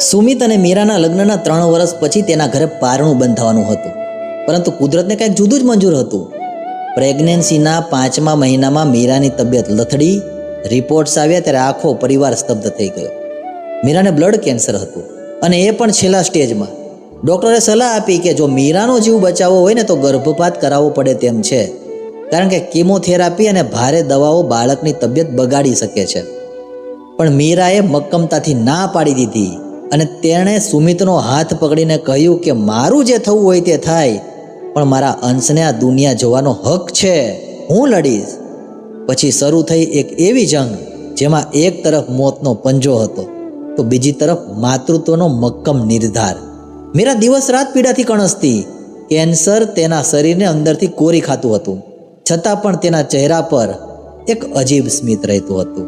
સુમિત અને મીરાના લગ્નના 3 વર્ષ પછી તેના ઘરે પારણું બંધાવાનું હતું, પરંતુ કુદરતને કંઈક જુદું જ મંજૂર હતું. પ્રેગ્નન્સીના 5મા મહિનામાં મીરાની તબિયત લથડી. રિપોર્ટ્સ આવ્યા ત્યારે આખો પરિવાર સ્તબ્ધ થઈ ગયો. મીરાને બ્લડ કેન્સર હતું અને એ પણ છેલ્લા સ્ટેજમાં. ડૉક્ટરે સલાહ આપી કે જો મીરાનો જીવ બચાવવો હોય ને તો ગર્ભપાત કરાવવો પડે તેમ છે, કારણ કે કિમોથેરાપી અને ભારે દવાઓ બાળકની તબિયત બગાડી શકે છે. પણ મીરાએ મક્કમતાથી ના પાડી દીધી અને તેણે સુમિતનો હાથ પકડીને કહ્યું કે મારું જે થવું હોય તે થાય, પણ મારા અંશને આ દુનિયા જોવાનો હક છે, હું લડીશ. પછી શરૂ થઈ એક એવી જંગ જેમાં એક તરફ મોતનો પંજો હતો તો બીજી તરફ માતૃત્વનો મક્કમ નિર્ધાર. મીરા દિવસ રાત પીડાથી કણસતી. કેન્સર તેના શરીરને અંદરથી કોરી ખાતું હતું, છતાં પણ તેના ચહેરા પર એક અજીબ સ્મિત રહેતું હતું.